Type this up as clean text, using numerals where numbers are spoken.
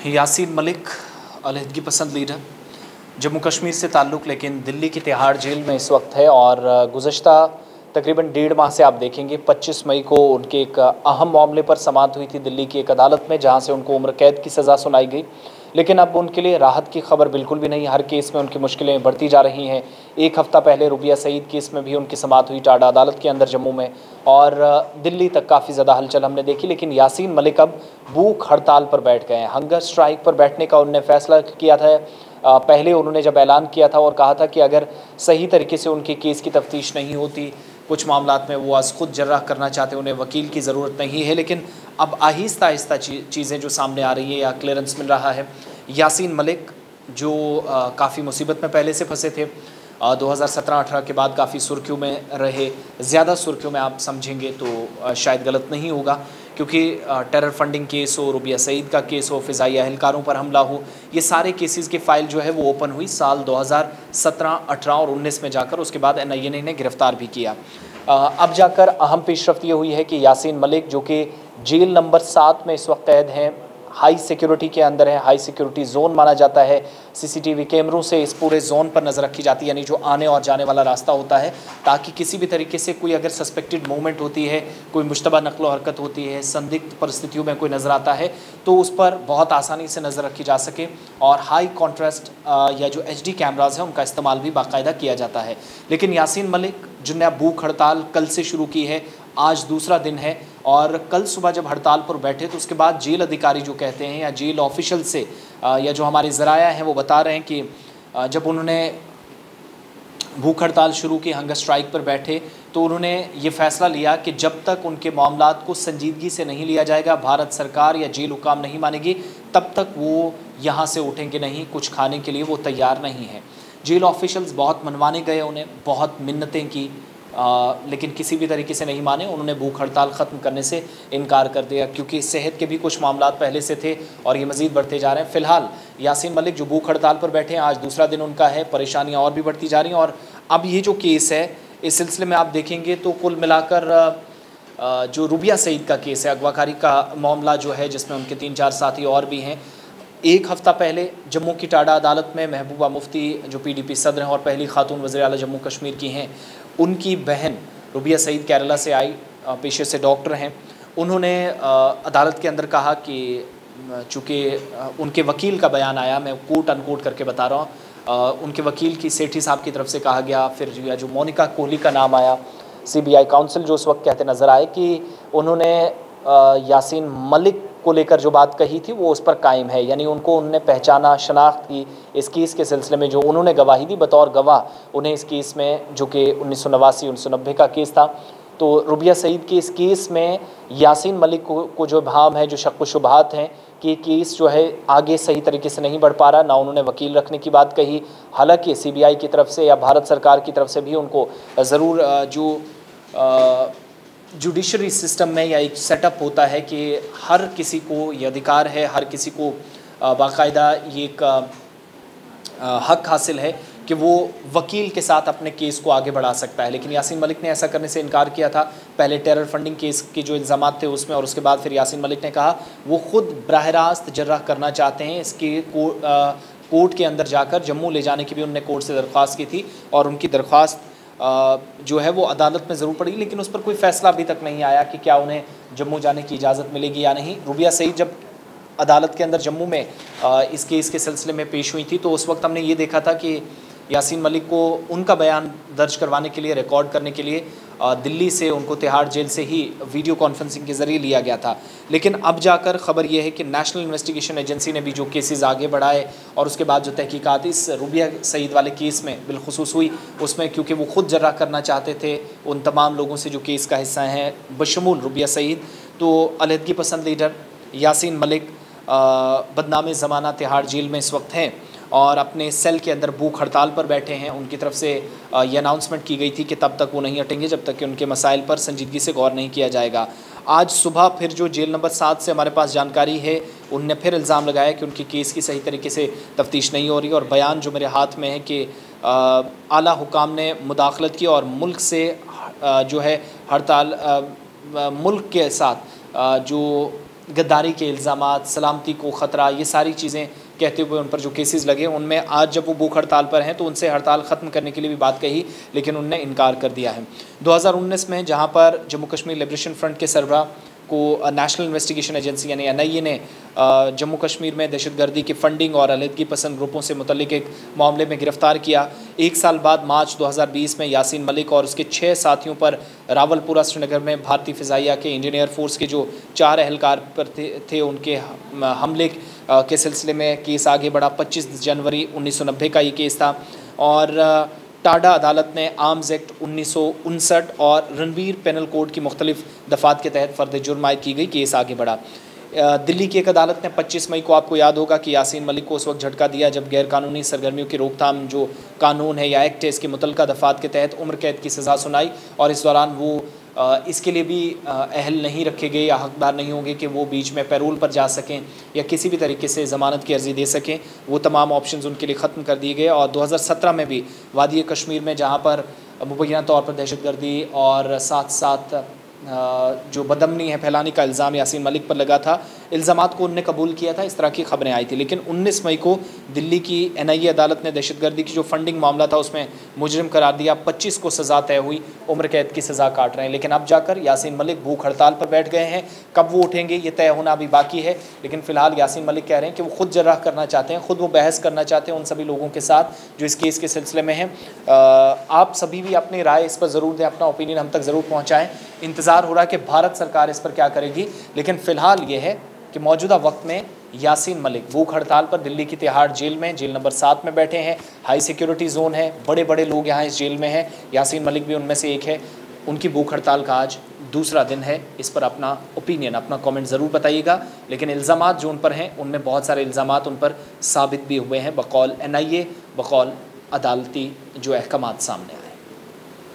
यासीन मलिक अलहदगी पसंद लीडर, जम्मू कश्मीर से ताल्लुक़, लेकिन दिल्ली की तिहाड़ जेल में इस वक्त है। और गुज़श्ता तकरीबन 1.5 माह से आप देखेंगे 25 मई को उनके एक अहम मामले पर समाअत हुई थी दिल्ली की एक अदालत में, जहां से उनको उम्र कैद की सज़ा सुनाई गई। लेकिन अब उनके लिए राहत की खबर बिल्कुल भी नहीं। हर केस में उनकी मुश्किलें बढ़ती जा रही हैं। एक हफ़्ता पहले रुबिया सईद केस में भी उनकी समाअत हुई टाडा अदालत के अंदर जम्मू में, और दिल्ली तक काफ़ी ज़्यादा हलचल हमने देखी। लेकिन यासीन मलिक अब भूख हड़ताल पर बैठ गए हैं। हंगर स्ट्राइक पर बैठने का उन्होंने फैसला किया था। पहले उन्होंने जब ऐलान किया था और कहा था कि अगर सही तरीके से उनके केस की तफ्तीश नहीं होती, कुछ मामलात में वो आज खुद जर्राह करना चाहते हैं, उन्हें वकील की ज़रूरत नहीं है। लेकिन अब आहिस्ता आहिस्ता चीज़ें जो सामने आ रही है या क्लियरेंस मिल रहा है। यासीन मलिक जो काफ़ी मुसीबत में पहले से फंसे थे, 2017-18 के बाद काफ़ी सुर्खियों में रहे। ज़्यादा सुर्खियों में आप समझेंगे तो शायद गलत नहीं होगा, क्योंकि टेरर फंडिंग केस हो, रुबिया सईद का केस हो, फ़िज़ाई अहलकारों पर हमला हो, ये सारे केसेस की फ़ाइल जो है वो ओपन हुई साल 2017, 18 और 19 में जाकर। उसके बाद NIA ने इन्हें गिरफ़्तार भी किया। अब जाकर अहम पेशरफ्त ये हुई है कि यासीन मलिक, जो कि जेल नंबर 7 में इस वक्त कैद हैं, हाई सिक्योरिटी के अंदर है, हाई सिक्योरिटी जोन माना जाता है। CCTV कैमरों से इस पूरे जोन पर नज़र रखी जाती है, यानी जो आने और जाने वाला रास्ता होता है, ताकि किसी भी तरीके से कोई अगर सस्पेक्टेड मूवमेंट होती है, कोई मुश्तबा नकलो हरकत होती है, संदिग्ध परिस्थितियों में कोई नज़र आता है, तो उस पर बहुत आसानी से नज़र रखी जा सके। और हाई कॉन्ट्रास्ट या जो HD कैमराज हैं उनका इस्तेमाल भी बाकायदा किया जाता है। लेकिन यासीन मलिक जिन्हें अब भूख हड़ताल कल से शुरू की है, आज दूसरा दिन है, और कल सुबह जब हड़ताल पर बैठे तो उसके बाद जेल अधिकारी जो कहते हैं या जेल ऑफिशियल से या जो हमारे ज़राया हैं वो बता रहे हैं कि जब उन्होंने भूख हड़ताल शुरू की, हंगर स्ट्राइक पर बैठे, तो उन्होंने ये फ़ैसला लिया कि जब तक उनके मामलात को संजीदगी से नहीं लिया जाएगा, भारत सरकार या जेल हुकाम नहीं मानेगी, तब तक वो यहाँ से उठेंगे नहीं। कुछ खाने के लिए वो तैयार नहीं है। जेल ऑफिशल्स बहुत मनवाने गए, उन्हें बहुत मिन्नतें की, लेकिन किसी भी तरीके से नहीं माने। उन्होंने भूख हड़ताल ख़त्म करने से इनकार कर दिया, क्योंकि सेहत के भी कुछ मामलात पहले से थे और ये मज़ीद बढ़ते जा रहे हैं। फ़िलहाल यासीन मलिक जो भूख हड़ताल पर बैठे हैं, आज दूसरा दिन उनका है। परेशानियां और भी बढ़ती जा रही हैं। और अब ये जो केस है, इस सिलसिले में आप देखेंगे तो कुल मिलाकर जो रुबिया सईद का केस है, अगवाकारी का मामला जो है, जिसमें उनके 3-4 साथी और भी हैं, एक हफ़्ता पहले जम्मू की टाडा अदालत में महबूबा मुफ्ती जो PDP सदर हैं और पहली खातून वज़ीर आला जम्मू कश्मीर की हैं, उनकी बहन रुबिया सईद केरला से आई, पेशे से डॉक्टर हैं। उन्होंने अदालत के अंदर कहा कि चूँकि उनके वकील का बयान आया, मैं कोट अनकोट करके बता रहा हूँ, उनके वकील की सेठी साहब की तरफ से कहा गया, फिर जो मोनिका कोहली का नाम आया, CBI काउंसिल जो उस वक्त कहते नज़र आए कि उन्होंने यासीन मलिक को लेकर जो बात कही थी वो उस पर कायम है। यानी उनको उन्होंने पहचाना, शनाख्त की। इस केस के सिलसिले में जो उन्होंने गवाही दी बतौर गवाह, उन्हें इस केस में, जो कि 1989-1990 का केस था, तो रुबिया सईद के इस केस में यासीन मलिक को जो भाम है, जो शक व शुबहात हैं कि केस जो है आगे सही तरीके से नहीं बढ़ पा रहा, ना उन्होंने वकील रखने की बात कही। हालांकि CBI की तरफ से या भारत सरकार की तरफ से भी उनको ज़रूर जो जुडिशरी सिस्टम में या एक सेटअप होता है कि हर किसी को ये अधिकार है, हर किसी को बाकायदा ये एक हक हासिल है कि वो वकील के साथ अपने केस को आगे बढ़ा सकता है। लेकिन यासीन मलिक ने ऐसा करने से इनकार किया था। पहले टेरर फंडिंग केस के जो इल्ज़ामात थे उसमें, और उसके बाद फिर यासीन मलिक ने कहा वो ख़ुद बराह रास्त जर्राह करना चाहते हैं। इसके कोर्ट के अंदर जाकर जम्मू ले जाने की भी उन्होंने कोर्ट से दरख्वास्त की थी, और उनकी दरख्वास्त जो है वो अदालत में ज़रूर पड़ी, लेकिन उस पर कोई फ़ैसला अभी तक नहीं आया कि क्या उन्हें जम्मू जाने की इजाज़त मिलेगी या नहीं। रुबिया सईद जब अदालत के अंदर जम्मू में इस केस के सिलसिले में पेश हुई थी, तो उस वक्त हमने ये देखा था कि यासीन मलिक को उनका बयान दर्ज करवाने के लिए, रिकॉर्ड करने के लिए दिल्ली से उनको तिहाड़ जेल से ही वीडियो कॉन्फ्रेंसिंग के ज़रिए लिया गया था। लेकिन अब जाकर ख़बर यह है कि नेशनल इन्वेस्टिगेशन एजेंसी ने भी जो केसेस आगे बढ़ाए, और उसके बाद जो तहकीकात इस रुबिया सईद वाले केस में बिलखुसूस हुई, उसमें क्योंकि वो ख़ुद जर्राह करना चाहते थे उन तमाम लोगों से जो केस का हिस्सा हैं, बशमूल रुबिया सईद, तो अलहदगी पसंद लीडर यासीन मलिक बदनाम ज़माना तिहाड़ जेल में इस वक्त हैं और अपने सेल के अंदर भूख हड़ताल पर बैठे हैं। उनकी तरफ से ये अनाउंसमेंट की गई थी कि तब तक वो नहीं हटेंगे जब तक कि उनके मसाइल पर संजीदगी से गौर नहीं किया जाएगा। आज सुबह फिर जो जेल नंबर 7 से हमारे पास जानकारी है, उनने फिर इल्ज़ाम लगाया कि उनकी केस की सही तरीके से तफ्तीश नहीं हो रही, और बयान जो मेरे हाथ में है कि आला हुकाम ने मुदाखलत की और मुल्क से जो है हड़ताल, मुल्क के साथ जो गद्दारी के इल्ज़ामात, सलामती को ख़तरा, ये सारी चीज़ें कहते हुए उन पर जो केसेस लगे, उनमें आज जब वो भूख हड़ताल पर हैं तो उनसे हड़ताल ख़त्म करने के लिए भी बात कही, लेकिन उनने इनकार कर दिया है। 2019 में जहाँ पर जम्मू कश्मीर लिबरेशन फ्रंट के सरबराह को नेशनल इन्वेस्टिगेशन एजेंसी यानी NIA ने जम्मू कश्मीर में दहशतगर्दी की फ़ंडिंग और अलहदगी पसंद ग्रुपों से मुतल्लिक एक मामले में गिरफ़्तार किया। एक साल बाद मार्च 2020 में यासीन मलिक और उसके 6 साथियों पर रावलपुरा श्रीनगर में भारतीय फ़िज़ाइया के इंजीनियर फोर्स के जो 4 एहलकार पर थे उनके हमले के सिलसिले में केस आगे बढ़ा। 25 जनवरी 1990 का ये केस था और टाडा अदालत ने आर्म्स एक्ट 1959 और रणवीर पेनल कोड की मुख्तलिफ दफ़ात के तहत फ़र्द जुर्म आयद की गई। केस आगे बढ़ा। दिल्ली की एक अदालत ने 25 मई को, आपको याद होगा कि यासीन मलिक को उस वक्त झटका दिया जब गैरकानूनी सरगर्मियों की रोकथाम जो कानून है या एक्ट है इसके मुतल्लिका दफ़ात के तहत उम्र कैद की सज़ा सुनाई और इस दौरान वो इसके लिए भी अहल नहीं रखे गए या हकदार नहीं होंगे कि वो बीच में पैरोल पर जा सकें या किसी भी तरीके से ज़मानत की अर्ज़ी दे सकें। वो तमाम ऑप्शंस उनके लिए ख़त्म कर दिए गए और 2017 में भी वादी कश्मीर में जहाँ पर मुबैना तौर पर दहशतगर्दी और साथ साथ जो बदअमनी है फैलाने का इल्ज़ाम यासीन मलिक पर लगा था, इल्ज़ामात को उनने कबूल किया था, इस तरह की खबरें आई थी। लेकिन 19 मई को दिल्ली की NIA अदालत ने दहशतगर्दी की जो फंडिंग मामला था उसमें मुजरिम करार दिया। 25 को सज़ा तय हुई, उम्र कैद की सज़ा काट रहे हैं। लेकिन अब जाकर यासीन मलिक भूख हड़ताल पर बैठ गए हैं। कब वो उठेंगे ये तय होना अभी बाकी है, लेकिन फ़िलहाल यासीन मलिक कह रहे हैं कि वो खुद जर्राह करना चाहते हैं, खुद वो बहस करना चाहते हैं उन सभी लोगों के साथ जो इस केस के सिलसिले में हैं। आप सभी भी अपनी राय इस पर ज़रूर दें, अपना ओपिनियन हम तक ज़रूर पहुँचाएँ। इंतज़ार हो रहा है कि भारत सरकार इस पर क्या करेगी, लेकिन फ़िलहाल ये है कि मौजूदा वक्त में यासीन मलिक भूख हड़ताल पर दिल्ली की तिहाड़ जेल में, जेल नंबर 7 में बैठे हैं। हाई सिक्योरिटी जोन है, बड़े बड़े लोग यहाँ इस जेल में हैं। यासीन मलिक भी उनमें से एक है। उनकी भूख हड़ताल का आज दूसरा दिन है। इस पर अपना ओपिनियन, अपना कमेंट ज़रूर बताइएगा। लेकिन इल्ज़ामात जो उन पर हैं उनमें बहुत सारे इल्ज़ामात उन पर साबित भी हुए हैं बकौल NIA, बकौल अदालती जो अहकामात सामने आए।